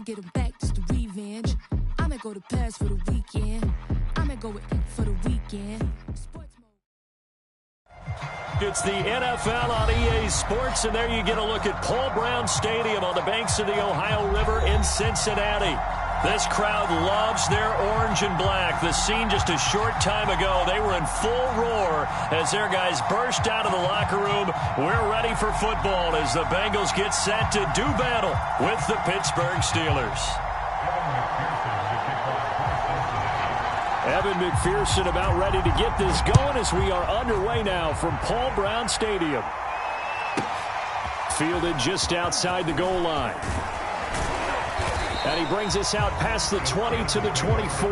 could get him back, just a revenge. I'ma go to Paris for the weekend. I'ma go with for the weekend. It's the NFL on EA Sports, and there you get a look at Paul Brown Stadium on the banks of the Ohio River in Cincinnati. This crowd loves their orange and black. The scene just a short time ago, they were in full roar as their guys burst out of the locker room. We're ready for football as the Bengals get set to do battle with the Pittsburgh Steelers. Evan McPherson about ready to get this going as we are underway now from Paul Brown Stadium. Fielded just outside the goal line. And he brings us out past the 20 to the 24.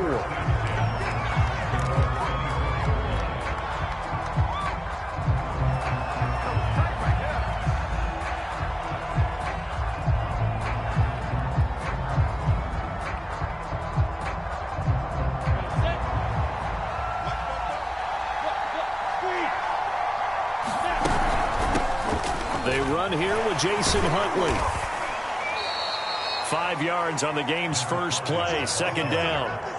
They run here with Jason Huntley. 5 yards on the game's first play, second down.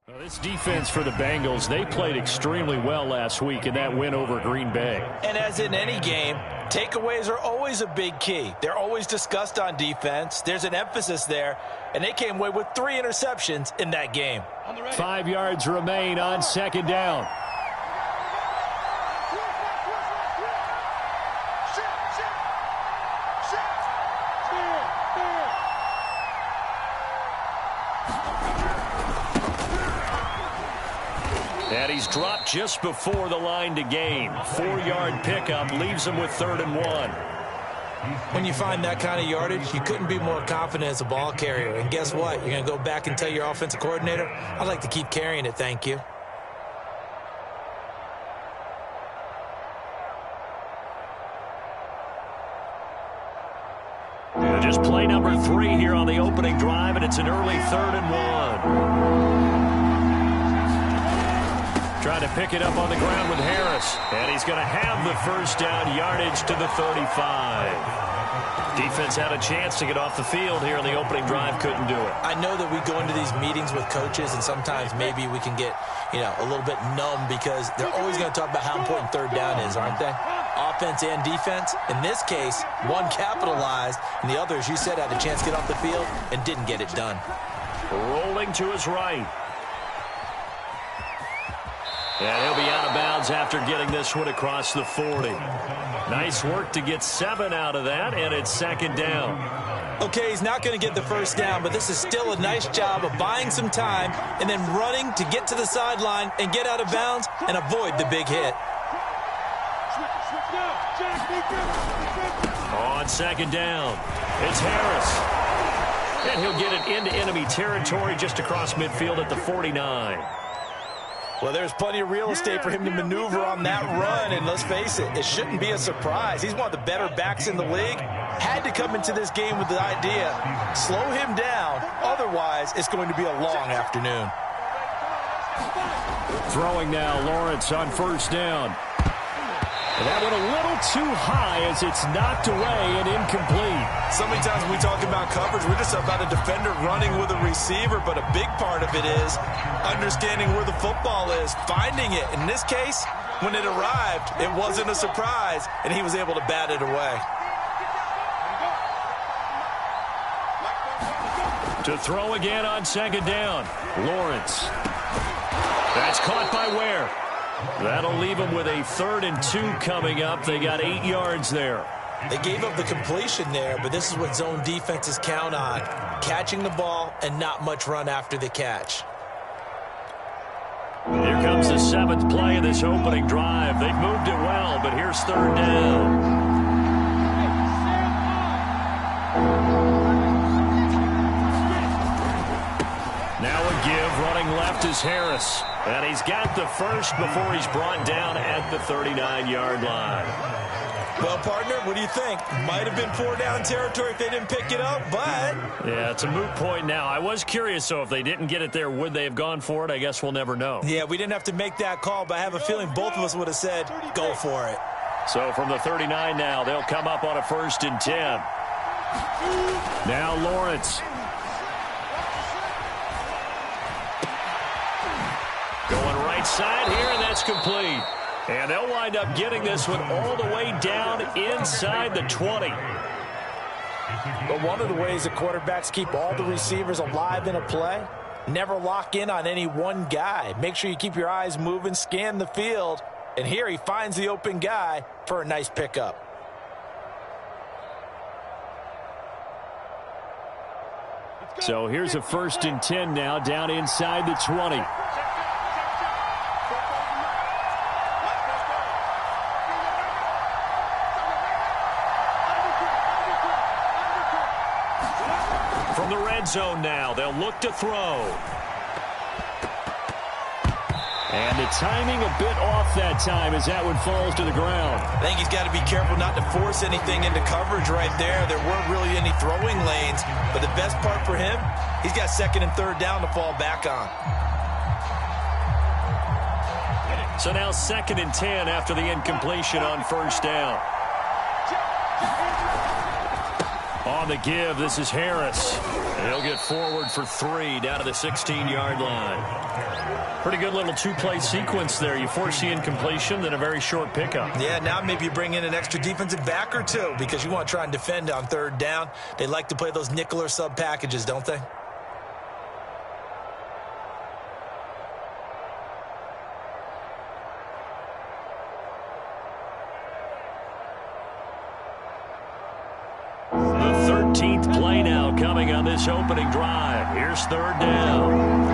Well, this defense for the Bengals, they played extremely well last week in that win over Green Bay. And as in any game, takeaways are always a big key. They're always discussed on defense. There's an emphasis there, and they came away with 3 interceptions in that game. 5 yards remain on second down. And he's dropped just before the line to gain. 4-yard pickup leaves him with 3rd and 1. When you find that kind of yardage, you couldn't be more confident as a ball carrier. And guess what? You're going to go back and tell your offensive coordinator, I'd like to keep carrying it, thank you. Just play number 3 here on the opening drive, and it's an early 3rd and 1. Trying to pick it up on the ground with Harris. And he's going to have the first down, yardage to the 35. Defense had a chance to get off the field here in the opening drive, couldn't do it. I know that we go into these meetings with coaches, and sometimes maybe we can get, a little bit numb because they're always going to talk about how important 3rd down is, aren't they? Offense and defense. In this case, one capitalized, and the other, as you said, had a chance to get off the field and didn't get it done. Rolling to his right. And he'll be out of bounds after getting this one across the 40. Nice work to get 7 out of that, and it's second down. Okay, he's not going to get the first down, but this is still a nice job of buying some time and then running to get to the sideline and get out of bounds and avoid the big hit. On second down, it's Harris. And he'll get it into enemy territory just across midfield at the 49. Well, there's plenty of real estate for him to maneuver on that run, and let's face it, it shouldn't be a surprise. He's one of the better backs in the league. Had to come into this game with the idea, slow him down, otherwise it's going to be a long afternoon. Throwing now, Lawrence on first down. And that went a little too high as it's knocked away and incomplete. So many times when we talk about coverage, we're just about a defender running with a receiver, but a big part of it is understanding where the football is, finding it. In this case, when it arrived, it wasn't a surprise, and he was able to bat it away. To throw again on second down, Lawrence. That's caught by Ware. That'll leave them with a 3rd and 2 coming up. They got 8 yards there. They gave up the completion there, but this is what zone defenses count on. Catching the ball and not much run after the catch. Here comes the 7th play of this opening drive. They've moved it well, but here's 3rd down. Now a give, running left is is Harris. And he's got the first before he's brought down at the 39-yard line. Well, partner, what do you think? Might have been 4-down territory if they didn't pick it up, but... Yeah, it's a moot point now. I was curious, so if they didn't get it there, would they have gone for it? I guess we'll never know. Yeah, we didn't have to make that call, but I have a feeling both of us would have said, go for it. So from the 39 now, they'll come up on a 1st and 10. Now Lawrence. Going right side here, and that's complete. And they'll wind up getting this one all the way down inside the 20. But one of the ways that quarterbacks keep all the receivers alive in a play, never lock in on any one guy. Make sure you keep your eyes moving, scan the field. And here he finds the open guy for a nice pickup. So here's a 1st and 10 now down inside the 20. From the red zone now, they'll look to throw. And the timing a bit off that time as that one falls to the ground. I think he's got to be careful not to force anything into coverage right there. There weren't really any throwing lanes, but the best part for him, he's got 2nd and 3rd down to fall back on. So now 2nd and 10 after the incompletion on 1st down. On the give, this is Harris. He'll get forward for 3 down to the 16-yard line. Pretty good little two-play sequence there. You force the incompletion, then a very short pickup. Yeah, now maybe you bring in an extra defensive back or two because you want to try and defend on 3rd down. They like to play those nickel or sub packages, don't they? The 13th play now coming on this opening drive. Here's 3rd down.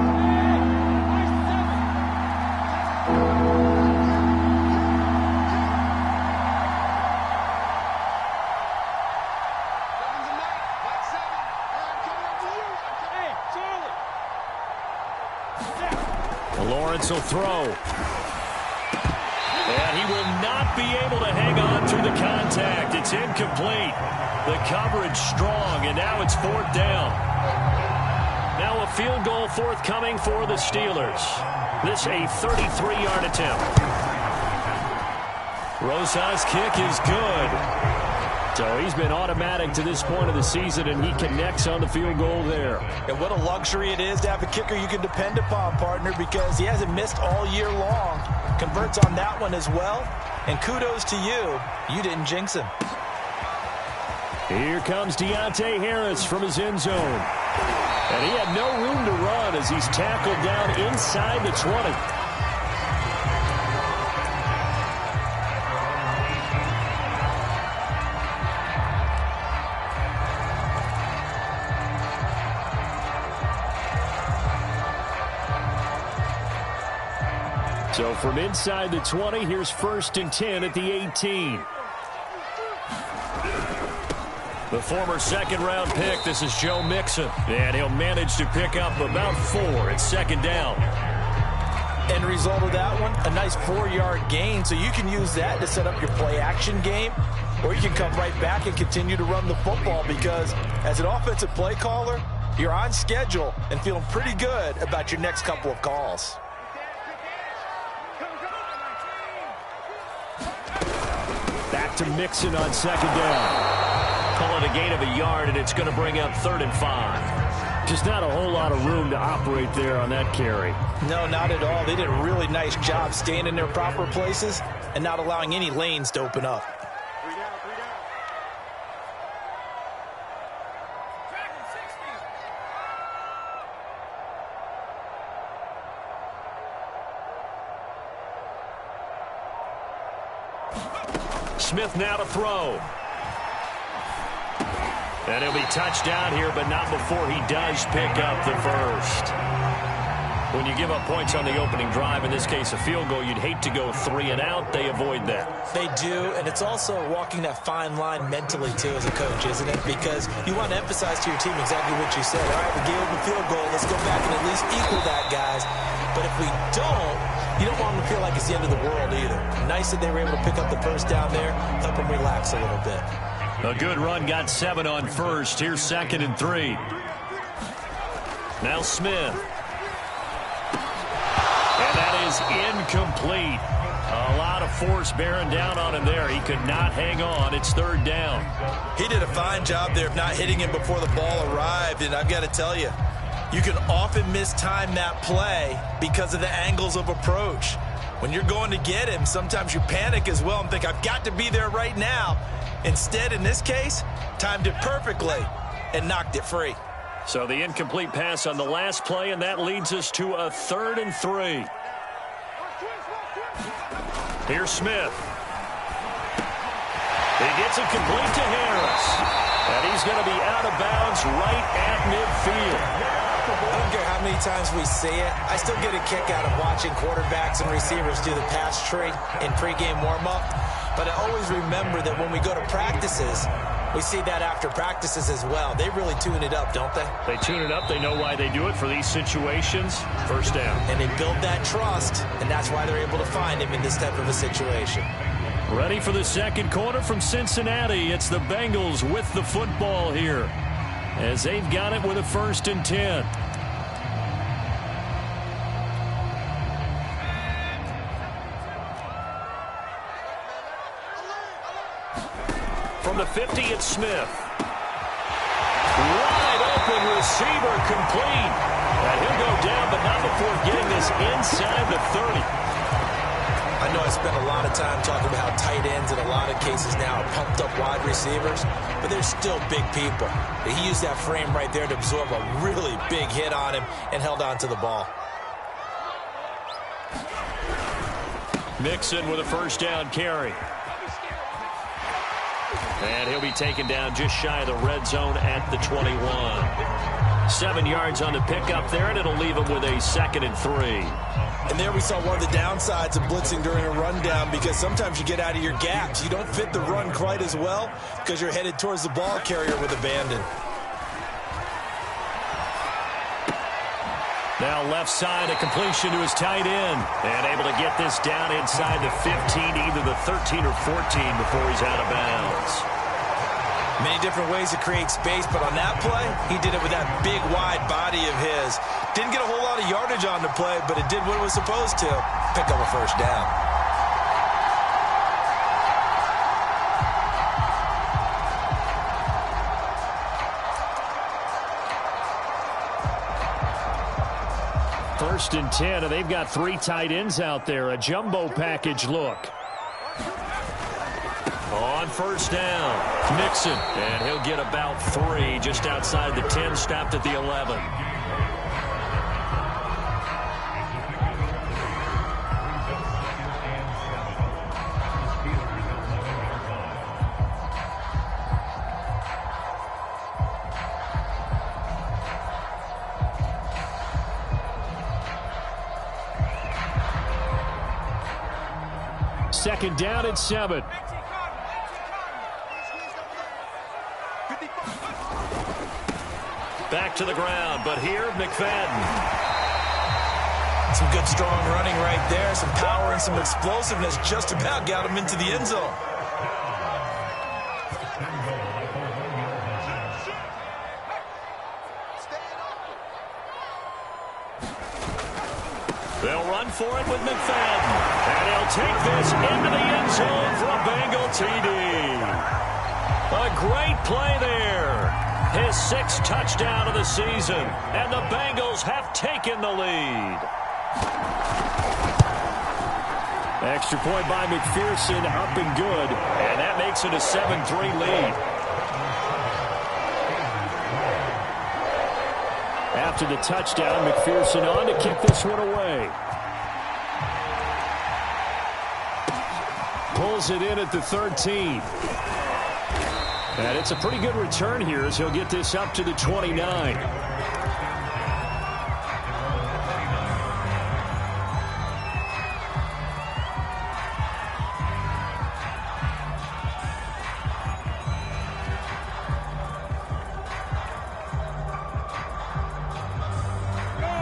Lawrence will throw. And he will not be able to hang on through the contact. It's incomplete. The coverage strong, and now it's 4th down. Now a field goal forthcoming for the Steelers. This a 33-yard attempt. Rosa's kick is good. So he's been automatic to this point of the season, and he connects on the field goal there. And what a luxury it is to have a kicker you can depend upon, partner, because he hasn't missed all year long. Converts on that one as well. And kudos to you. You didn't jinx him. Here comes Deontay Harris from his end zone. And he had no room to run as he's tackled down inside the 20. So from inside the 20, here's 1st and 10 at the 18. The former 2nd-round pick, this is Joe Mixon. And he'll manage to pick up about 4 at 2nd down. End result of that one, a nice 4-yard gain. So you can use that to set up your play-action game, or you can come right back and continue to run the football because as an offensive play caller, you're on schedule and feeling pretty good about your next couple of calls. Back to Mixon on 2nd down. Call it a gain of a yard, and it's going to bring up 3rd and 5. Just not a whole lot of room to operate there on that carry. No, not at all. They did a really nice job staying in their proper places and not allowing any lanes to open up. Smith now to throw. And he'll be touchdown here, but not before he does pick up the first. When you give up points on the opening drive, in this case a field goal, you'd hate to go 3 and out. They avoid that. They do, and it's also walking that fine line mentally, too, as a coach, isn't it? Because you want to emphasize to your team exactly what you said. All right, we gave them a field goal. Let's go back and at least equal that, guys. But if we don't, you don't want them to feel like it's the end of the world either. Nice that they were able to pick up the first down there, help them relax a little bit. A good run, got 7 on first. Here's 2nd and 3. Now Smith. And that is incomplete. A lot of force bearing down on him there. He could not hang on. It's 3rd down. He did a fine job there of not hitting him before the ball arrived, and I've got to tell you, you can often mistime that play because of the angles of approach. When you're going to get him, sometimes you panic as well and think, I've got to be there right now. Instead, in this case, timed it perfectly and knocked it free. So the incomplete pass on the last play, and that leads us to a 3rd and 3. Here's Smith. He gets it complete to Harris. And he's going to be out of bounds right at midfield. I don't care how many times we see it. I still get a kick out of watching quarterbacks and receivers do the pass tree in pregame warm-up. But I always remember that when we go to practices, we see that after practices as well. They really tune it up, don't they? They tune it up. They know why they do it for these situations. 1st down. And they build that trust, and that's why they're able to find him in this type of a situation. Ready for the 2nd quarter from Cincinnati. It's the Bengals with the football here, as they've got it with a 1st and 10. From the 50, it's Smith. Wide open receiver, complete. And he'll go down, but not before getting this inside the 30. I know I spent a lot of time talking about how tight ends in a lot of cases now are pumped up wide receivers, but they're still big people. He used that frame right there to absorb a really big hit on him and held on to the ball. Mixon with a 1st down carry. And he'll be taken down just shy of the red zone at the 21. 7 yards on the pickup there, and it'll leave him with a 2nd and 3. And there we saw one of the downsides of blitzing during a rundown, because sometimes you get out of your gaps. You don't fit the run quite as well because you're headed towards the ball carrier with abandon. Now left side, a completion to his tight end. And able to get this down inside the 15, either the 13 or 14 before he's out of bounds. Many different ways to create space, but on that play, he did it with that big, wide body of his. Didn't get a whole lot of yardage on the play, but it did what it was supposed to. Pick up a 1st down. First and 10, and they've got 3 tight ends out there. A jumbo package look. On 1st down, Mixon, and he'll get about 3 just outside the 10, stopped at the 11. Second down at 7. Back to the ground, but here, McFadden. Some good, strong running right there. Some power and some explosiveness just about got him into the end zone. They'll run for it with McFadden. And he'll take this into the end zone for a Bengal TD. A great play there. His 6th touchdown of the season. And the Bengals have taken the lead. Extra point by McPherson, up and good. And that makes it a 7-3 lead. After the touchdown, McPherson on to kick this one away. Pulls it in at the 13. And it's a pretty good return here as he'll get this up to the 29.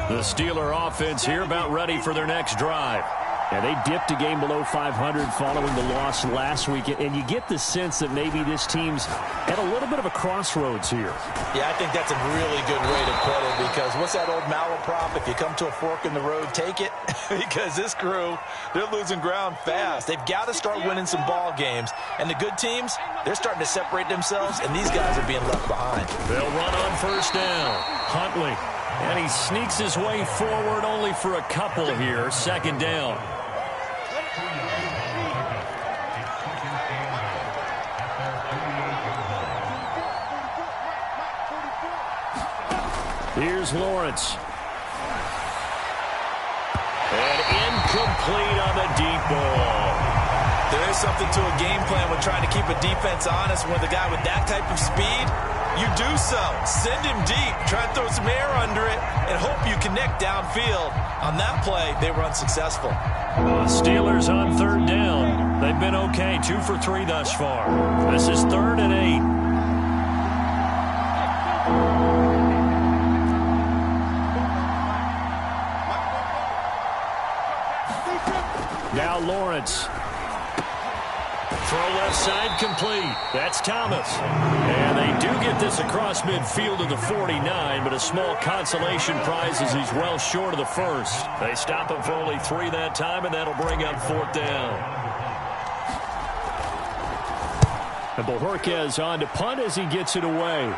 The Steeler offense here about ready for their next drive. And they dipped a game below 500 following the loss last week. And you get the sense that maybe this team's at a little bit of a crossroads here. Yeah, I think that's a really good way to put it, because what's that old malaprop? If you come to a fork in the road, take it. Because this crew, they're losing ground fast. They've got to start winning some ball games. And the good teams, they're starting to separate themselves, and these guys are being left behind. They'll run on first down. Huntley. And he sneaks his way forward only for a couple here. Second down. Here's Lawrence. And incomplete on the deep ball. There is something to a game plan with trying to keep a defense honest. With a guy with that type of speed, you do so. Send him deep. Try and throw some air under it and hope you connect downfield. On that play, they were unsuccessful. Steelers on third down. They've been okay. 2 for 3 thus far. This is 3rd and 8. Now Lawrence. Throw left side complete. That's Thomas. And they do get this across midfield to the 49, but a small consolation prize as he's well short of the first. They stop him for only 3 that time, and that'll bring up 4th down. And Bojorquez on to punt as he gets it away.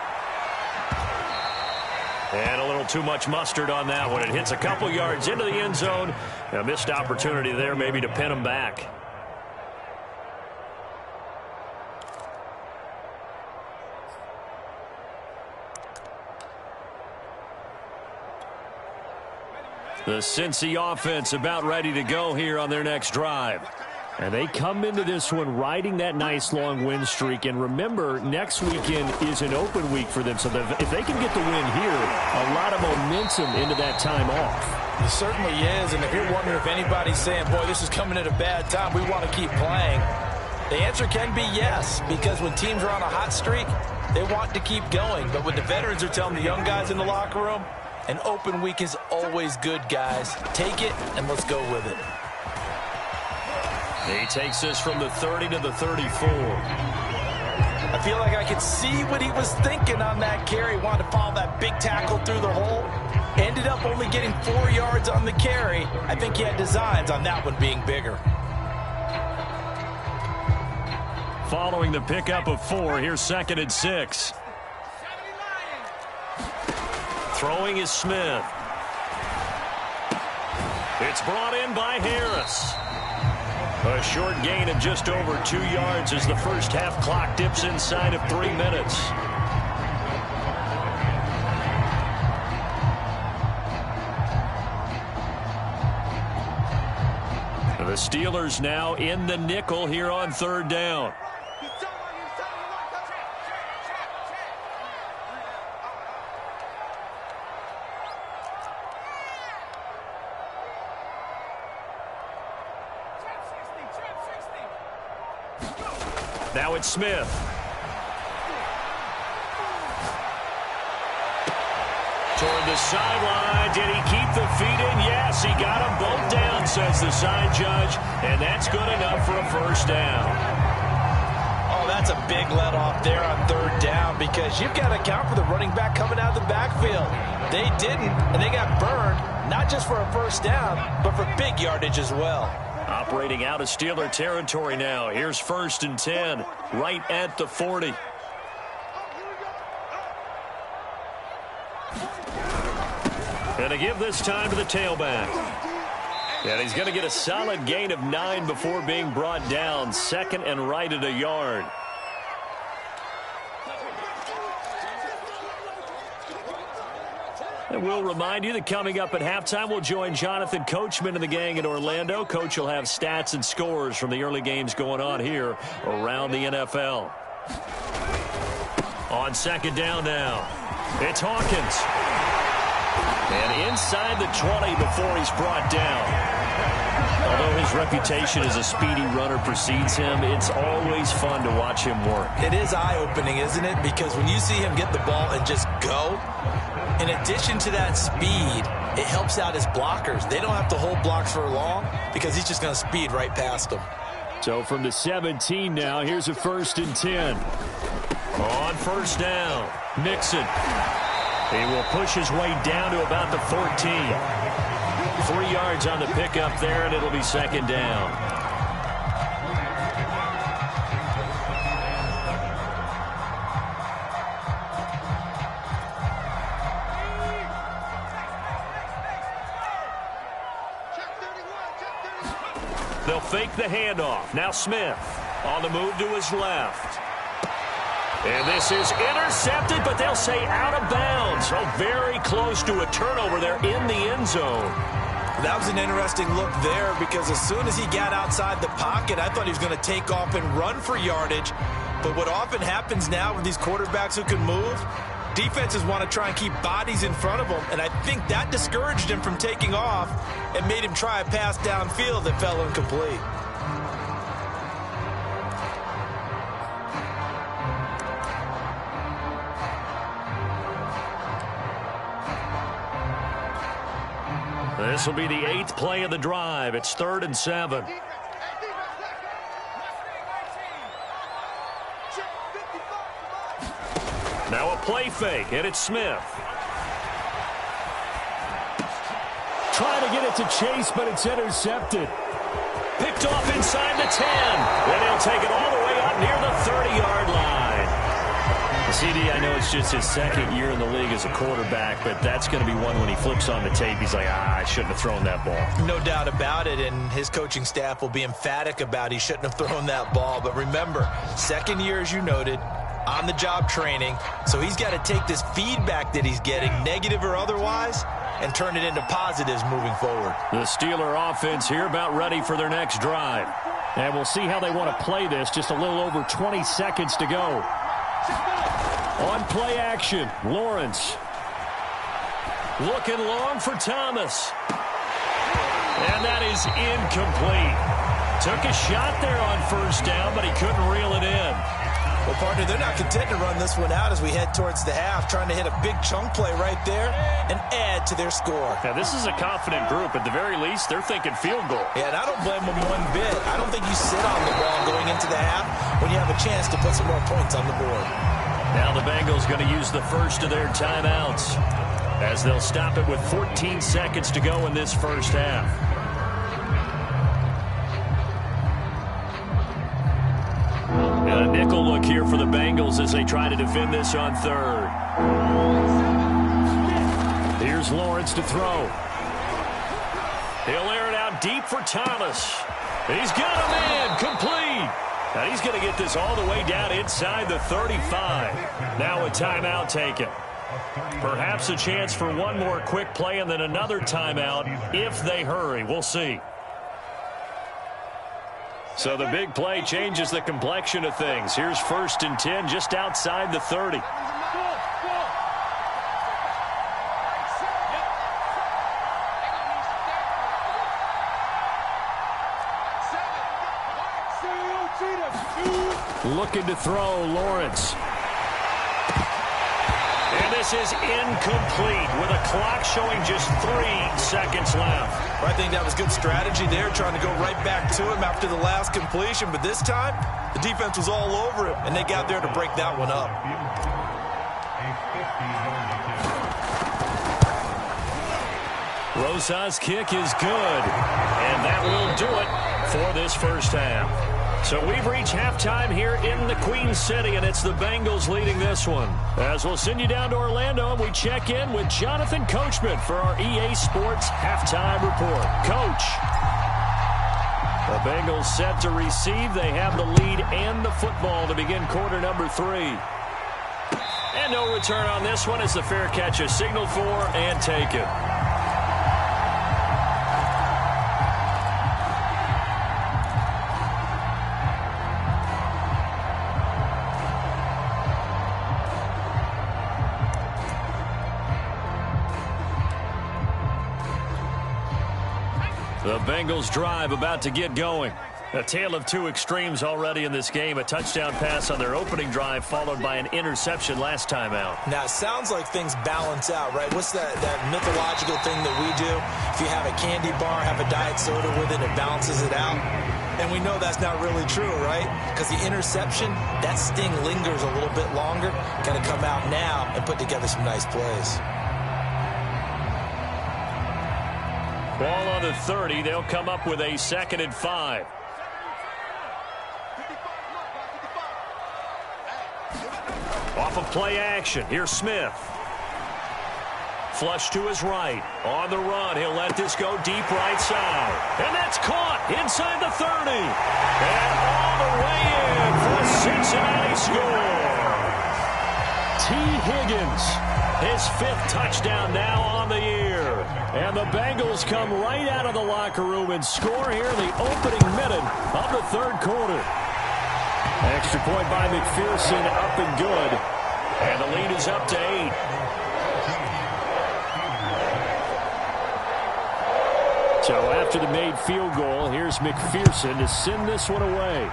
And a little too much mustard on that one. It hits a couple yards into the end zone. A missed opportunity there maybe to pin him back. The Cincy offense about ready to go here on their next drive. And they come into this one riding that nice long win streak. And remember, next weekend is an open week for them. So if they can get the win here, a lot of momentum into that time off. It certainly is. And if you're wondering if anybody's saying, boy, this is coming at a bad time, we want to keep playing, the answer can be yes. Because when teams are on a hot streak, they want to keep going. But when the veterans are telling the young guys in the locker room, an open week is always good, guys. Take it and let's go with it. He takes this from the 30 to the 34. I feel like I could see what he was thinking on that carry. Wanted to follow that big tackle through the hole. Ended up only getting 4 yards on the carry. I think he had designs on that one being bigger. Following the pickup of 4, here's 2nd and 6. Throwing is Smith. It's brought in by Harris. A short gain of just over 2 yards as the first half clock dips inside of 3 minutes. The Steelers now in the nickel here on 3rd down. Now it's Smith. Toward the sideline. Did he keep the feet in? Yes, he got them both down, says the side judge. And that's good enough for a first down. Oh, that's a big let off there on 3rd down, because you've got to account for the running back coming out of the backfield. They didn't, and they got burned, not just for a first down, but for big yardage as well. Operating out of Steeler territory now. Here's 1st and 10, right at the 40. And to give this time to the tailback. And he's going to get a solid gain of 9 before being brought down. 2nd and right at a yard. And we'll remind you that coming up at halftime, we'll join Jonathan Coachman and the gang in Orlando. Coach will have stats and scores from the early games going on here around the NFL. On 2nd down now, it's Hawkins. And inside the 20 before he's brought down. Although his reputation as a speedy runner precedes him, it's always fun to watch him work. It is eye-opening, isn't it? Because when you see him get the ball and just go, in addition to that speed it helps out his blockers. They don't have to hold blocks for long because he's just going to speed right past them. So from the 17 now, here's a 1st and 10. On first down, Mixon. He will push his way down to about the 14. 3 yards on the pickup there, and it'll be 2nd down. They'll fake the handoff. Now Smith on the move to his left. And this is intercepted, but they'll say out of bounds. So very close to a turnover there in the end zone. That was an interesting look there because as soon as he got outside the pocket, I thought he was going to take off and run for yardage. But what often happens now with these quarterbacks who can move, defenses want to try and keep bodies in front of them, and I think that discouraged him from taking off and made him try a pass downfield that fell incomplete. This will be the 8th play of the drive. It's 3rd and 7. Now a play fake, and it's Smith. Trying to get it to Chase, but it's intercepted. Picked off inside the 10. And he'll take it all the way up near the 30-yard line. CD, I know it's just his 2nd year in the league as a quarterback, but that's going to be one when he flips on the tape, he's like, I shouldn't have thrown that ball. No doubt about it, and his coaching staff will be emphatic about he shouldn't have thrown that ball. But remember, 2nd year, as you noted, on-the-job training, so he's got to take this feedback that he's getting, negative or otherwise, and turn it into positives moving forward. The Steeler offense here about ready for their next drive. And we'll see how they want to play this. Just a little over 20 seconds to go. On play action, Lawrence. Looking long for Thomas. And that is incomplete. Took a shot there on first down, but he couldn't reel it in. Well, partner, they're not content to run this one out as we head towards the half, trying to hit a big chunk play right there and add to their score. Now, this is a confident group. At the very least, they're thinking field goal. Yeah, and I don't blame them one bit. I don't think you sit on the ball going into the half when you have a chance to put some more points on the board. Now the Bengals going to use the first of their timeouts as they'll stop it with 14 seconds to go in this first half. And a nickel look here for the Bengals as they try to defend this on 3rd. Here's Lawrence to throw. He'll air it out deep for Thomas. He's got a man complete. Now he's going to get this all the way down inside the 35. Now a timeout taken. Perhaps a chance for one more quick play and then another timeout if they hurry. We'll see. So the big play changes the complexion of things. Here's 1st and 10 just outside the 30. Looking to throw, Lawrence. And this is incomplete with a clock showing just 3 seconds left. I think that was good strategy there, trying to go right back to him after the last completion. But this time, the defense was all over him, and they got there to break that one up. Rosa's kick is good, and that will do it for this first half. So we've reached halftime here in the Queen City, and it's the Bengals leading this one. As we'll send you down to Orlando, and we check in with Jonathan Coachman for our EA Sports Halftime Report. Coach. The Bengals set to receive. They have the lead and the football to begin quarter number 3. And no return on this one as the fair catch is signaled for and taken. The Bengals drive about to get going. A tale of two extremes already in this game. A touchdown pass on their opening drive followed by an interception last time out. Now, it sounds like things balance out, right? What's that mythological thing that we do? If you have a candy bar, have a diet soda with it, it balances it out. And we know that's not really true, right? Because the interception, that sting lingers a little bit longer. Got to come out now and put together some nice plays. Ball on the 30. They'll come up with a 2nd and 5. Off of play action. Here's Smith. Flush to his right. On the run. He'll let this go deep right side. And that's caught inside the 30. And all the way in for a Cincinnati score. T. Higgins. His 5th touchdown now on the year. And the Bengals come right out of the locker room and score here in the opening minute of the 3rd quarter. Extra point by McPherson, up and good. And the lead is up to 8. So after the made field goal, here's McPherson to send this one away.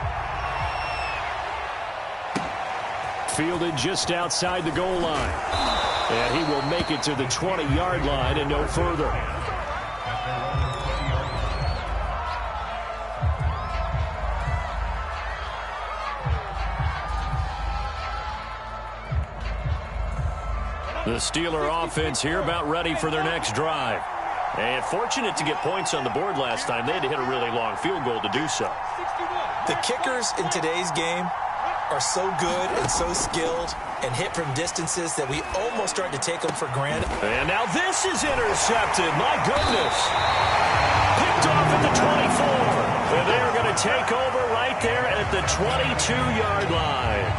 Fielded just outside the goal line. And he will make it to the 20-yard line and no further. The Steeler offense here about ready for their next drive. And fortunate to get points on the board last time. They had to hit a really long field goal to do so. The kickers in today's game are so good and so skilled and hit from distances that we almost start to take them for granted. And now this is intercepted. My goodness. Picked off at the 24. And they're going to take over right there at the 22-yard line.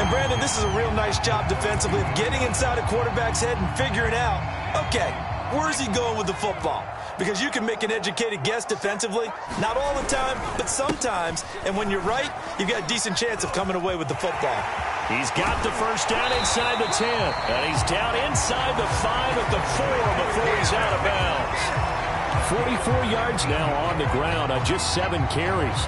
And, Brandon, this is a real nice job defensively of getting inside a quarterback's head and figuring out, okay, where's he going with the football? Because you can make an educated guess defensively. Not all the time, but sometimes. And when you're right, you've got a decent chance of coming away with the football. He's got the first down inside the 10. And he's down inside the 5 at the 4 before he's out of bounds. 44 yards now on the ground on just 7 carries.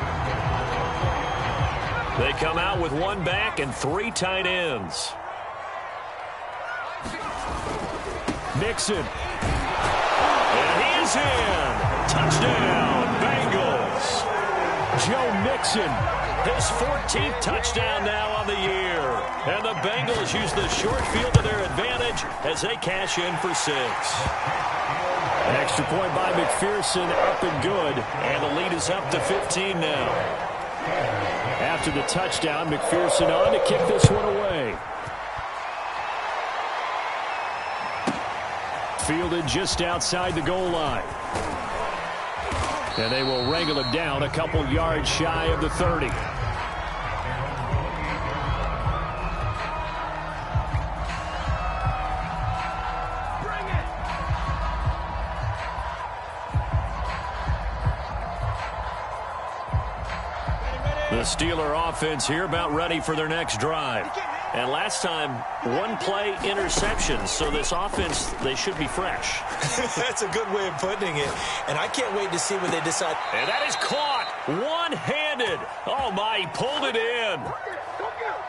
They come out with 1 back and 3 tight ends. Mixon. And he is in. Touchdown, Bengals. Joe Mixon, his 14th touchdown now on the year. And the Bengals use the short field to their advantage as they cash in for 6. An extra point by McPherson, up and good. And the lead is up to 15 now. After the touchdown, McPherson on to kick this one away. Fielded just outside the goal line. And they will wrangle him down a couple yards shy of the 30. The Steeler offense here about ready for their next drive. And last time, 1 play interceptions. So this offense, they should be fresh. That's a good way of putting it. And I can't wait to see what they decide. And that is caught one-handed. Oh, my, he pulled it in.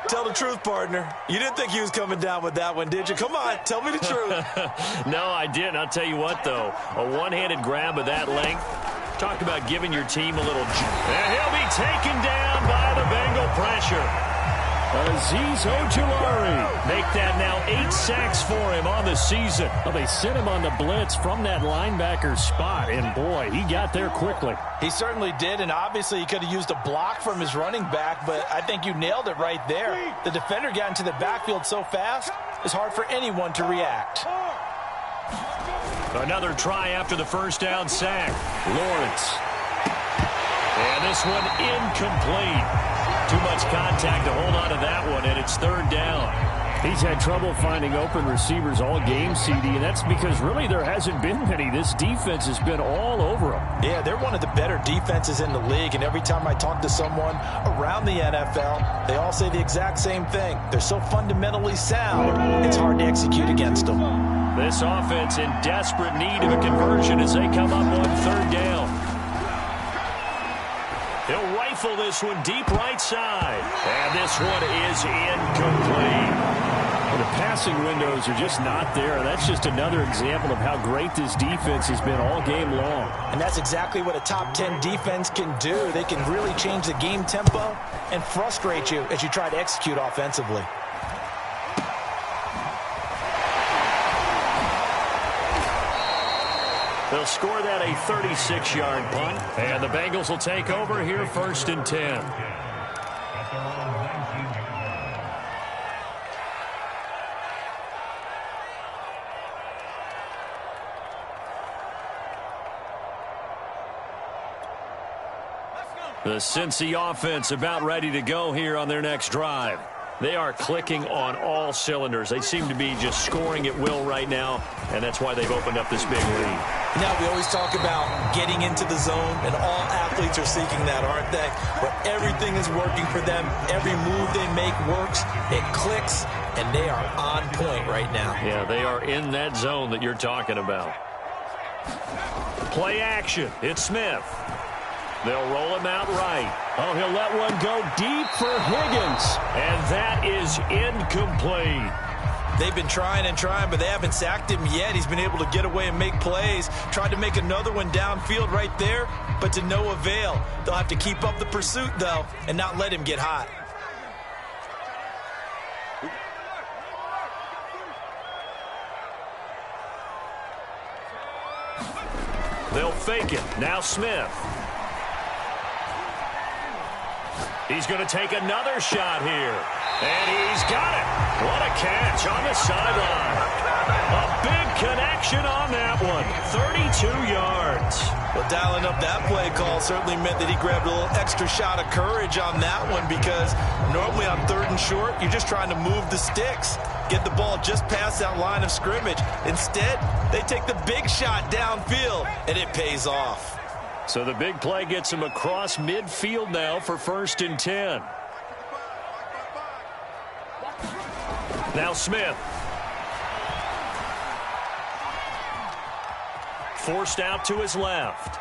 Tell the truth, partner. You didn't think he was coming down with that one, did you? Come on, tell me the truth. No, I didn't. I'll tell you what, though. A one-handed grab of that length. Talk about giving your team a little... And he'll be taken down by the Bengal pressure. Azeez Ojulari. Make that now 8 sacks for him on the season. Well, they sent him on the blitz from that linebacker spot, and boy, he got there quickly. He certainly did, and obviously he could have used a block from his running back, but I think you nailed it right there. The defender got into the backfield so fast, it's hard for anyone to react. Another try after the first down sack. Lawrence. And this one incomplete. Too much contact to hold on to that one, and it's 3rd down. He's had trouble finding open receivers all game, CD, and that's because really there hasn't been many. This defense has been all over them. Yeah, they're one of the better defenses in the league, and every time I talk to someone around the NFL, they all say the exact same thing. They're so fundamentally sound, it's hard to execute against them. This offense in desperate need of a conversion as they come up on 3rd down. He'll rifle this one deep right side. And this one is incomplete. Well, the passing windows are just not there. That's just another example of how great this defense has been all game long. And that's exactly what a top 10 defense can do. They can really change the game tempo and frustrate you as you try to execute offensively. They'll score that a 36-yard punt. And the Bengals will take over here 1st and 10. The Cincy offense about ready to go here on their next drive. They are clicking on all cylinders. They seem to be just scoring at will right now, and that's why they've opened up this big lead. Now, we always talk about getting into the zone, and all athletes are seeking that, aren't they? Where everything is working for them. Every move they make works. It clicks, and they are on point right now. Yeah, they are in that zone that you're talking about. Play action. It's Smith. They'll roll him out right. Oh, he'll let one go deep for Higgins. And that is incomplete. They've been trying and trying, but they haven't sacked him yet. He's been able to get away and make plays. Tried to make another one downfield right there, but to no avail. They'll have to keep up the pursuit, though, and not let him get hot. They'll fake it. Now Smith. He's going to take another shot here. And he's got it. What a catch on the sideline. A big connection on that one. 32 yards. Well, dialing up that play call certainly meant that he grabbed a little extra shot of courage on that one, because normally on 3rd and short, you're just trying to move the sticks, get the ball just past that line of scrimmage. Instead, they take the big shot downfield, and it pays off. So the big play gets him across midfield now for 1st and 10. Now Smith. Forced out to his left.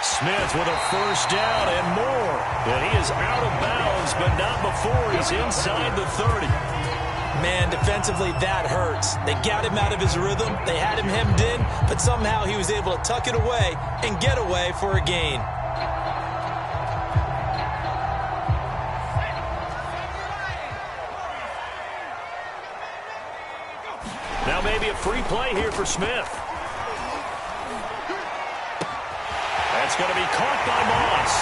Smith with a 1st down and more. And he is out of bounds, but not before he's inside the 30. Man, defensively, that hurts. They got him out of his rhythm. They had him hemmed in, but somehow he was able to tuck it away and get away for a gain. Now maybe a free play here for Smith. That's going to be caught by Moss.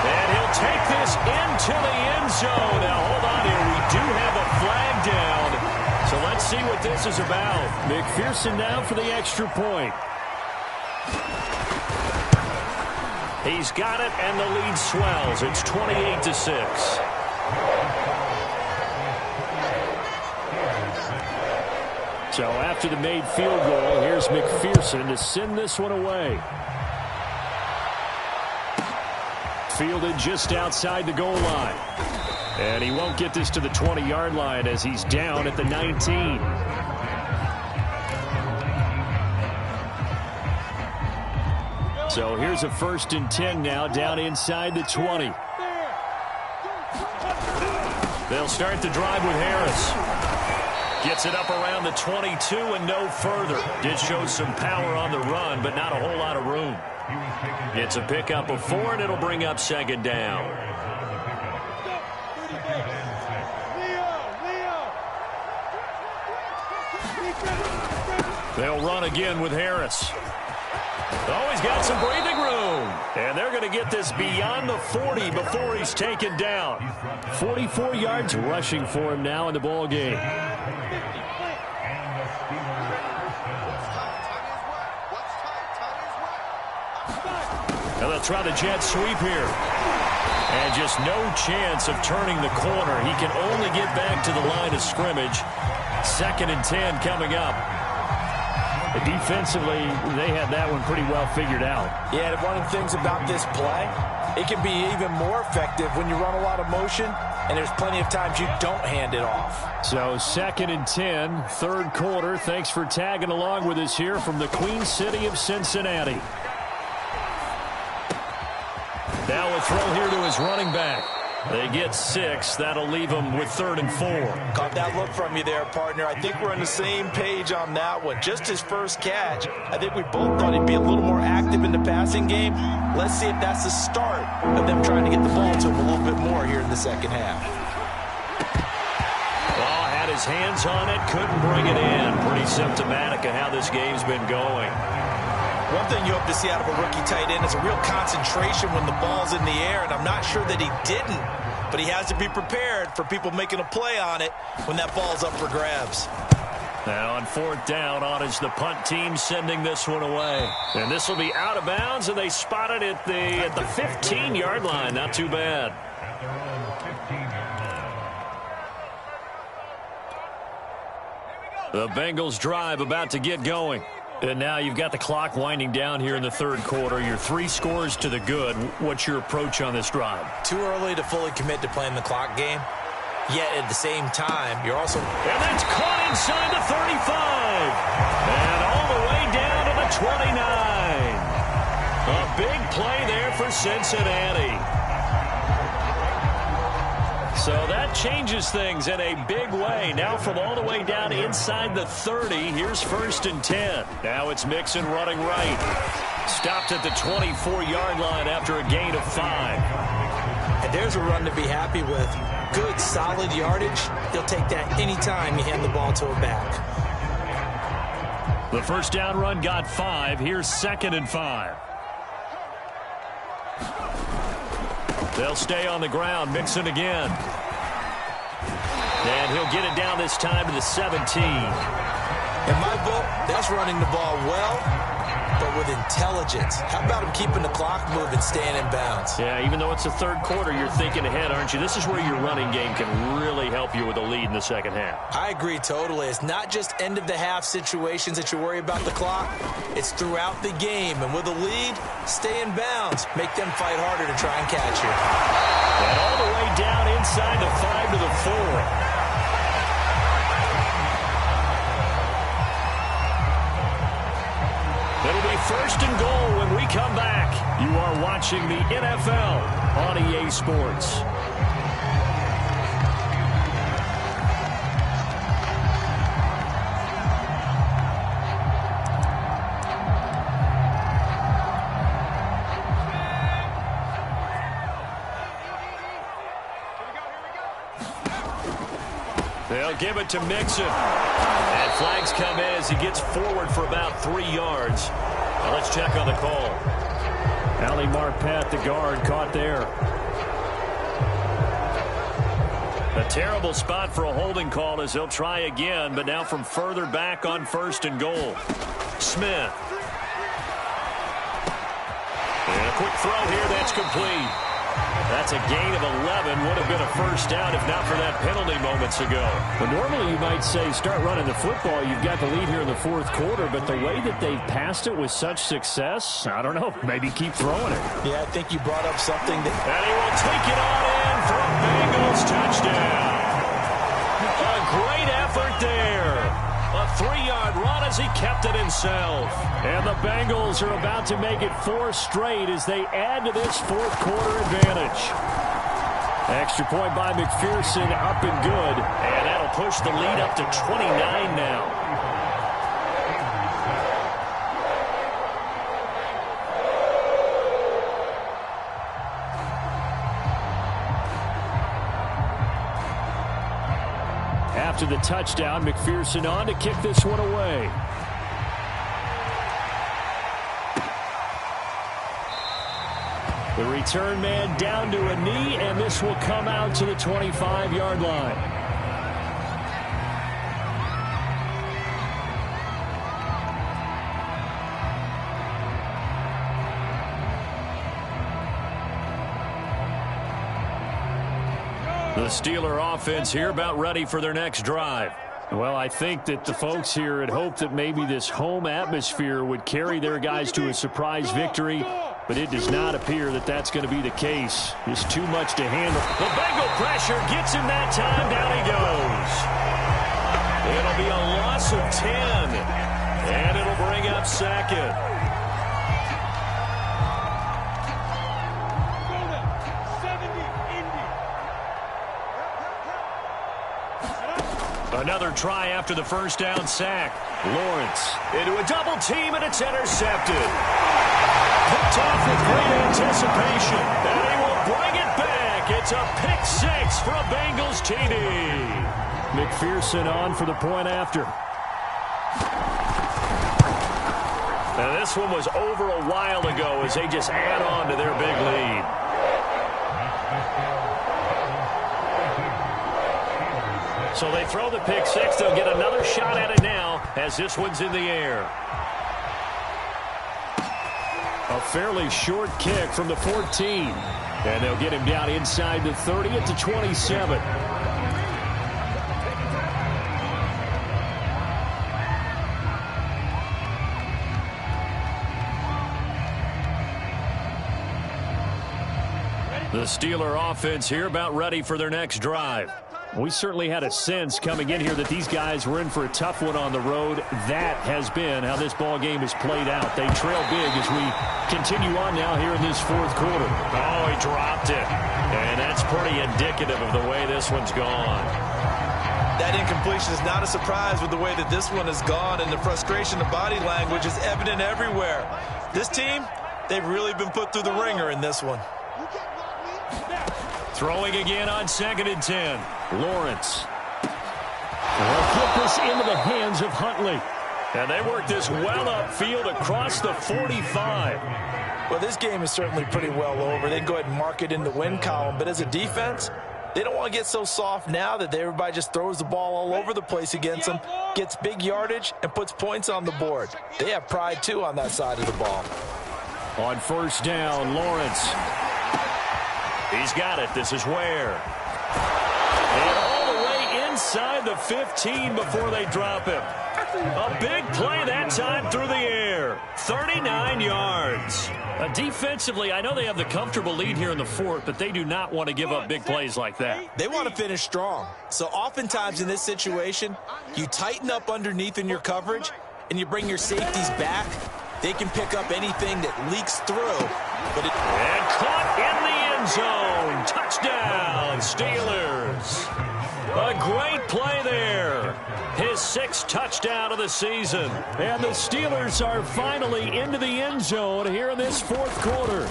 And he'll take this into the end zone. Now, hold on here. We do have a flag down. So let's see what this is about. McPherson now for the extra point. He's got it, and the lead swells. It's 28-6. So after the made field goal, here's McPherson to send this one away. Fielded just outside the goal line. And he won't get this to the 20-yard line as he's down at the 19. So here's a 1st and 10 now down inside the 20. They'll start the drive with Harris. Gets it up around the 22 and no further. Did show some power on the run, but not a whole lot of room. It's a pickup of 4, and it'll bring up 2nd down. They'll run again with Harris. Oh, he's got some breathing room. And they're going to get this beyond the 40 before he's taken down. 44 yards rushing for him now in the ball game. And they'll try the jet sweep here. And just no chance of turning the corner. He can only get back to the line of scrimmage. 2nd and 10 coming up. Defensively, they had that one pretty well figured out. Yeah, and one of the things about this play, it can be even more effective when you run a lot of motion, and there's plenty of times you don't hand it off. So 2nd and 10, 3rd quarter. Thanks for tagging along with us here from the Queen City of Cincinnati. Now a throw here to his running back. They get 6. That'll leave them with 3rd and 4. Caught that look from you there, partner. I think we're on the same page on that one. Just his first catch. I think we both thought he'd be a little more active in the passing game. Let's see if that's the start of them trying to get the ball to him a little bit more here in the second half. Oh, had his hands on it, couldn't bring it in. Pretty symptomatic of how this game's been going. One thing you hope to see out of a rookie tight end is a real concentration when the ball's in the air, and I'm not sure that he didn't, but he has to be prepared for people making a play on it when that ball's up for grabs. Now on 4th down, on is the punt team sending this one away. And this will be out of bounds, and they spot it at the 15-yard line. Not too bad. The Bengals drive about to get going. And now you've got the clock winding down here in the 3rd quarter. You're 3 scores to the good. What's your approach on this drive? Too early to fully commit to playing the clock game. Yet at the same time, you're also... And that's caught inside the 35. And all the way down to the 29. A big play there for Cincinnati. So that changes things in a big way. Now from all the way down inside the 30, here's 1st and 10. Now it's Mixon running right. Stopped at the 24-yard line after a gain of 5. And there's a run to be happy with. Good, solid yardage. He'll take that anytime you hand the ball to a back. The first down run got 5. Here's 2nd and 5. They'll stay on the ground. Mixon again. And he'll get it down this time to the 17. In my book, that's running the ball well, but with intelligence. How about him keeping the clock moving, staying in bounds? Yeah, even though it's the 3rd quarter, you're thinking ahead, aren't you? This is where your running game can really help you with a lead in the second half. I agree totally. It's not just end-of-the-half situations that you worry about the clock. It's throughout the game. And with a lead, stay in bounds. Make them fight harder to try and catch you. And all the way down inside the 5 to the 4. It'll be 1st and goal when we come back. You are watching the NFL on EA Sports. They'll give it to Mixon. And flags come in as he gets forward for about 3 yards. Now let's check on the call. Ali Marpet, the guard, caught there. A terrible spot for a holding call as they'll try again, but now from further back on 1st and goal. Smith. And a quick throw here, that's complete. That's a gain of 11. Would have been a first down if not for that penalty moments ago. Well, normally you might say start running the football. You've got the lead here in the 4th quarter, but the way that they've passed it with such success, I don't know, maybe keep throwing it. Yeah, I think you brought up something that... And he will take it on in for a Bengals touchdown. A great effort there. A 3-yard run as he kept it himself. And the Bengals are about to make it 4 straight as they add to this 4th quarter advantage. Extra point by McPherson, up and good. And that'll push the lead up to 29 now. After the touchdown, McPherson on to kick this one away. The return man down to a knee, and this will come out to the 25-yard line. The Steeler offense here about ready for their next drive. Well, I think that the folks here had hoped that maybe this home atmosphere would carry their guys to a surprise victory, but it does not appear that that's going to be the case. Just too much to handle. The Bengal pressure gets him that time. Down he goes. It'll be a loss of 10, and it'll bring up 2nd. Another try after the first down sack. Lawrence into a double team, and it's intercepted. Picked off with great anticipation, and he will bring it back. It's a pick six for a Bengals TD. McPherson on for the point after. Now this one was over a while ago as they just add on to their big lead. So they throw the pick six. They'll get another shot at it now as this one's in the air. A fairly short kick from the 14. And they'll get him down inside the 30 at the 27. The Steeler offense here about ready for their next drive. We certainly had a sense coming in here that these guys were in for a tough one on the road. That has been how this ball game has played out. They trail big as we continue on now here in this fourth quarter. Oh, he dropped it. And that's pretty indicative of the way this one's gone. That incompletion is not a surprise with the way that this one has gone, and the frustration, the body language is evident everywhere. This team, they've really been put through the ringer in this one. Throwing again on 2nd and 10. Lawrence. They'll get this into the hands of Huntley. And they work this well upfield across the 45. Well, this game is certainly pretty well over. They can go ahead and mark it in the win column. But as a defense, they don't want to get so soft now that everybody just throws the ball all over the place against them, gets big yardage, and puts points on the board. They have pride, too, on that side of the ball. On first down, Lawrence. He's got it. This is Ware. And all the way inside the 15 before they drop him. A big play that time through the air. 39 yards. Defensively, I know they have the comfortable lead here in the fourth, but they do not want to give up big plays like that. They want to finish strong. So oftentimes in this situation, you tighten up underneath in your coverage, and you bring your safeties back. They can pick up anything that leaks through. And caught in the end zone. Touchdown, Steelers. A great play there. His 6th touchdown of the season. And the Steelers are finally into the end zone here in this fourth quarter.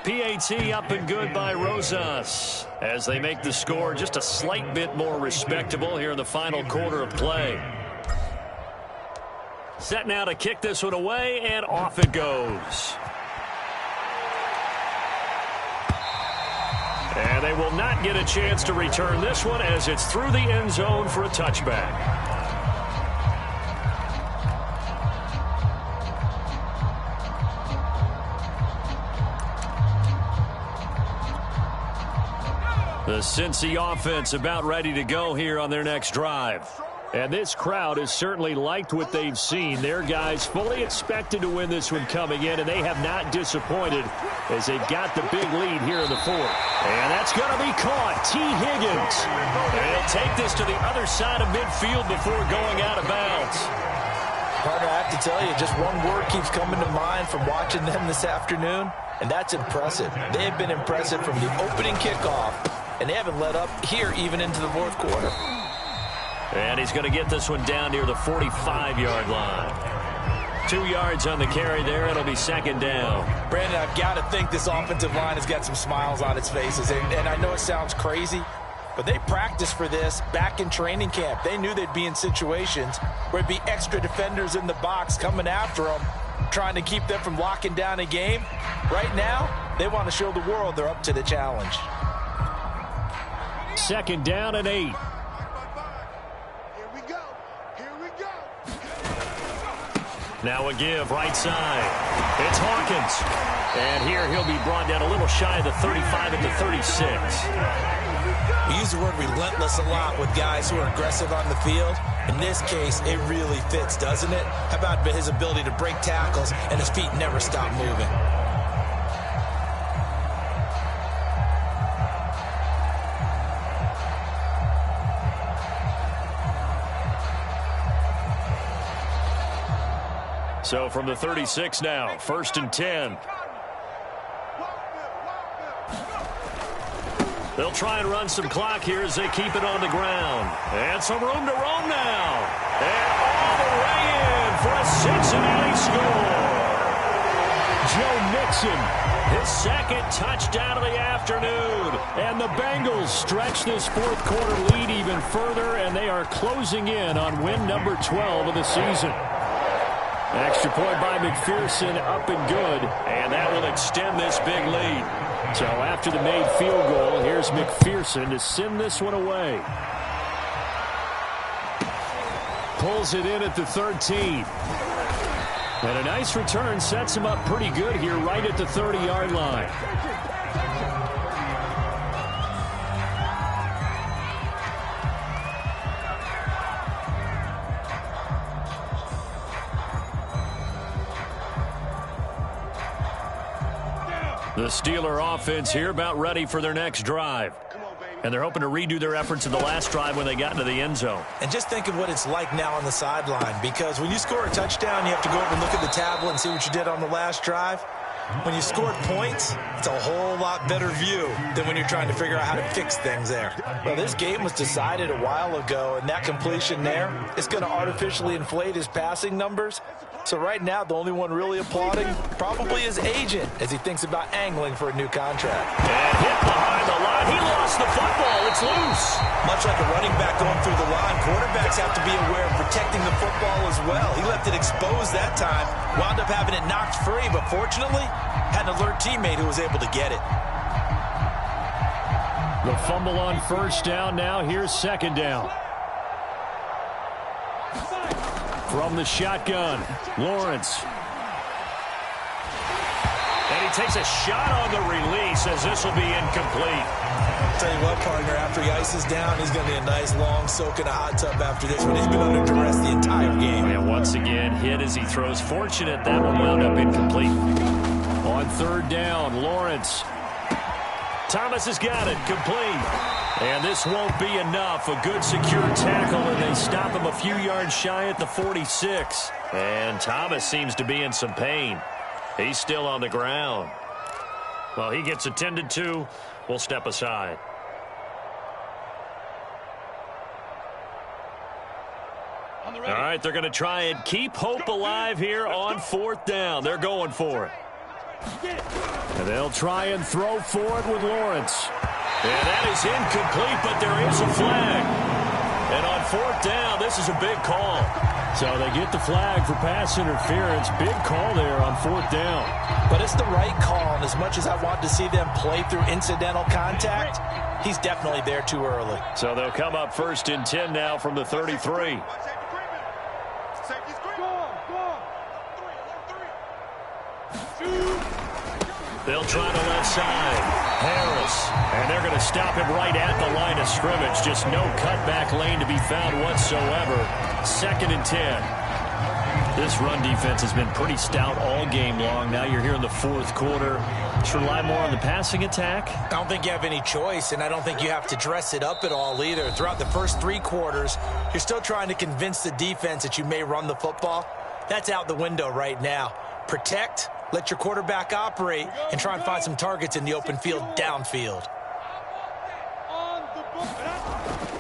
PAT up and good by Rosas as they make the score just a slight bit more respectable here in the final quarter of play. Set now to kick this one away, and off it goes. And they will not get a chance to return this one as it's through the end zone for a touchback. The Cincy offense about ready to go here on their next drive. And this crowd has certainly liked what they've seen. Their guys fully expected to win this one coming in, and they have not disappointed as they've got the big lead here in the fourth. And that's going to be caught. T. Higgins. And he'll take this to the other side of midfield before going out of bounds. Partner, I have to tell you, just one word keeps coming to mind from watching them this afternoon, and that's impressive. They have been impressive from the opening kickoff, and they haven't let up here even into the fourth quarter. And he's going to get this one down near the 45-yard line. 2 yards on the carry there. It'll be 2nd down. Brandon, I've got to think this offensive line has got some smiles on its faces. And I know it sounds crazy, but they practiced for this back in training camp. They knew they'd be in situations where it'd be extra defenders in the box coming after them, trying to keep them from locking down a game. Right now, they want to show the world they're up to the challenge. 2nd down and 8. Now a give, right side. It's Hawkins. And here he'll be brought down a little shy of the 35 at the 36. We use the word relentless a lot with guys who are aggressive on the field. In this case, it really fits, doesn't it? How about his ability to break tackles and his feet never stop moving? So from the 36 now, 1st and 10. They'll try and run some clock here as they keep it on the ground. And some room to roam now. And all the way in for a Cincinnati score. Joe Mixon, his second touchdown of the afternoon. And the Bengals stretch this fourth quarter lead even further, and they are closing in on win number 12 of the season. Extra point by McPherson, up and good. And that will extend this big lead. So after the made field goal, here's McPherson to send this one away. Pulls it in at the 13. And a nice return sets him up pretty good here right at the 30-yard line. The Steeler offense here about ready for their next drive. And they're hoping to redo their efforts in the last drive when they got into the end zone. And just think of what it's like now on the sideline, because when you score a touchdown, you have to go over and look at the tablet and see what you did on the last drive. When you scored points, it's a whole lot better view than when you're trying to figure out how to fix things there. Well, this game was decided a while ago, and that completion there is going to artificially inflate his passing numbers. So right now, the only one really applauding probably his agent as he thinks about angling for a new contract. And hit behind the line. He lost the football. It's loose. Much like a running back going through the line, quarterbacks have to be aware of protecting the football as well. He left it exposed that time, wound up having it knocked free, but fortunately, had an alert teammate who was able to get it. The fumble on first down now. Here's second down. From the shotgun, Lawrence. And he takes a shot on the release as this will be incomplete. I'll tell you what, partner, after he ices down, he's going to be a nice long soak in a hot tub after this one. He's been under duress the entire game. And once again, hit as he throws. Fortunate that one wound up incomplete. On third down, Lawrence. Thomas has got it, complete. And this won't be enough. A good secure tackle, and they stop him a few yards shy at the 46. And Thomas seems to be in some pain. He's still on the ground. Well, he gets attended to. We'll step aside. All right, they're going to try and keep hope alive here on fourth down. They're going for it. And they'll try and throw for it with Lawrence. And that is incomplete, but there is a flag. And on fourth down, this is a big call. So they get the flag for pass interference. Big call there on fourth down. But it's the right call, and as much as I want to see them play through incidental contact, he's definitely there too early. So they'll come up first and 10 now from the 33. They'll try the left side. Harris. And they're going to stop him right at the line of scrimmage. Just no cutback lane to be found whatsoever. Second and 10. This run defense has been pretty stout all game long. Now you're here in the fourth quarter. Should rely more on the passing attack? I don't think you have any choice, and I don't think you have to dress it up at all either. Throughout the first three quarters, you're still trying to convince the defense that you may run the football. That's out the window right now. Protect, let your quarterback operate, and try and find some targets in the open field downfield.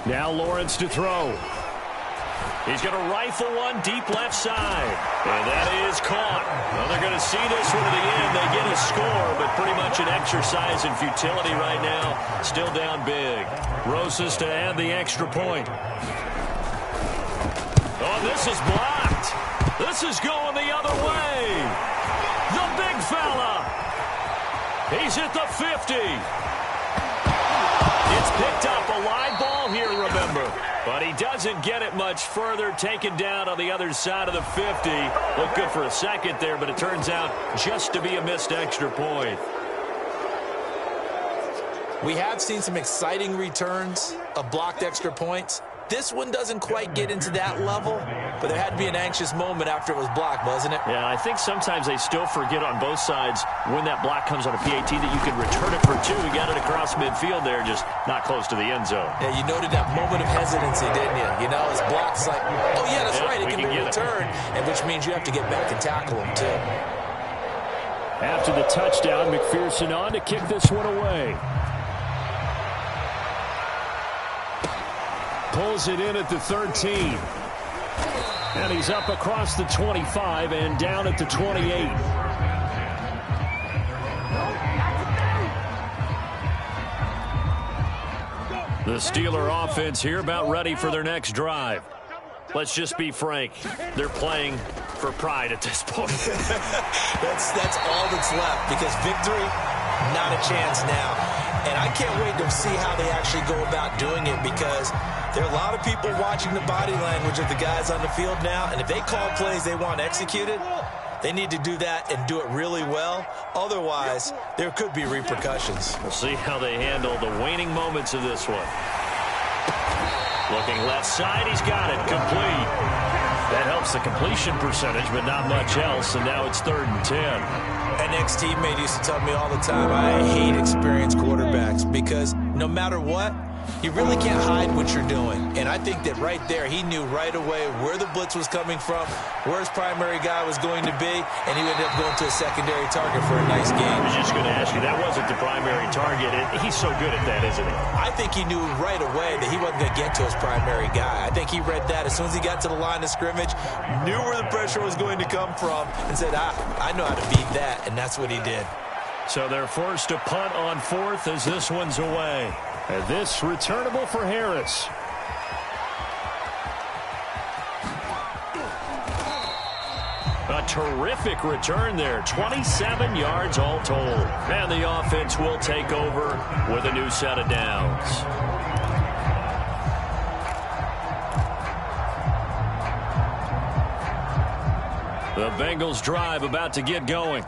Now Lawrence to throw. He's going to rifle one deep left side. And that is caught. Well, they're going to see this one to the end. They get a score, but pretty much an exercise in futility right now. Still down big. Rosas to add the extra point. Oh, this is blocked. This is going the other way. The big fella. He's at the 50. It's picked up. A live ball here, remember. But he doesn't get it much further. Taken down on the other side of the 50. Looked good for a second there, but it turns out just to be a missed extra point. We have seen some exciting returns of blocked extra points. This one doesn't quite get into that level, but there had to be an anxious moment after it was blocked, wasn't it? Yeah, I think sometimes they still forget on both sides when that block comes on a PAT that you can return it for two. He got it across midfield there, just not close to the end zone. Yeah, you noted that moment of hesitancy, didn't you? You know, his block's like, oh, yeah, that's right, it can be returned, and which means you have to get back and tackle him, too. After the touchdown, McPherson on to kick this one away. pulls it in at the 13. And he's up across the 25 and down at the 28. The Steeler offense here about ready for their next drive. Let's just be frank. They're playing for pride at this point. that's all that's left, because victory, not a chance now. And I can't wait to see how they actually go about doing it, because there are a lot of people watching the body language of the guys on the field now, and if they call plays they want executed, they need to do that and do it really well. Otherwise, there could be repercussions. We'll see how they handle the waning moments of this one. Looking left side, he's got it, complete. That helps the completion percentage, but not much else, and now it's 3rd and 10. An ex-teammate used to tell me all the time, I hate experienced quarterbacks, because no matter what, you really can't hide what you're doing. And I think that right there, he knew right away where the blitz was coming from, where his primary guy was going to be, and he ended up going to a secondary target for a nice game. I was just going to ask you, that wasn't the primary target. He's so good at that, isn't he? I think he knew right away that he wasn't going to get to his primary guy. I think he read that as soon as he got to the line of scrimmage, knew where the pressure was going to come from, and said, I know how to beat that, and that's what he did. So they're forced to punt on 4th as this one's away. And this returnable for Harris. A terrific return there. 27 yards all told. And the offense will take over with a new set of downs. The Bengals drive about to get going.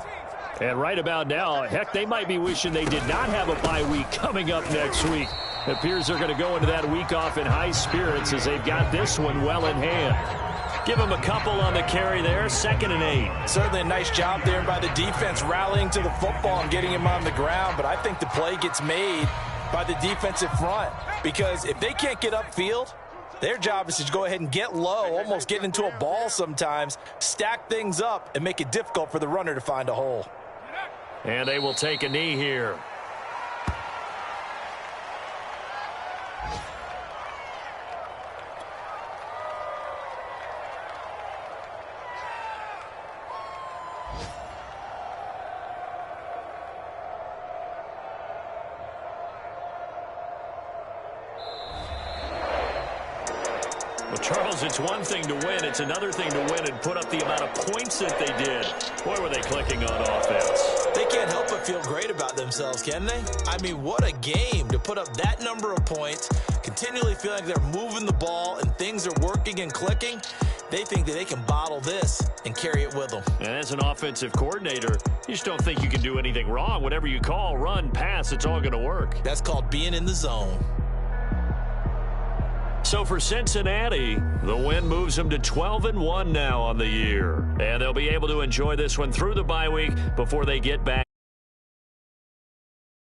And right about now, heck, they might be wishing they did not have a bye week coming up next week. It appears they're going to go into that week off in high spirits as they've got this one well in hand. Give them a couple on the carry there, 2nd and 8. Certainly a nice job there by the defense rallying to the football and getting him on the ground, but I think the play gets made by the defensive front, because if they can't get upfield, their job is to go ahead and get low, almost get into a ball sometimes, stack things up, and make it difficult for the runner to find a hole. And they will take a knee here. Well, Charles, it's one thing to win. It's another thing to win and put up the amount of points that they did. Boy, were they clicking on offense. They can't help but feel great about themselves, can they? I mean, what a game to put up that number of points, continually feeling like they're moving the ball and things are working and clicking. They think that they can bottle this and carry it with them. And as an offensive coordinator, you just don't think you can do anything wrong. Whatever you call, run, pass, it's all going to work. That's called being in the zone. So for Cincinnati, the win moves them to 12-1 now on the year. And they'll be able to enjoy this one through the bye week before they get back.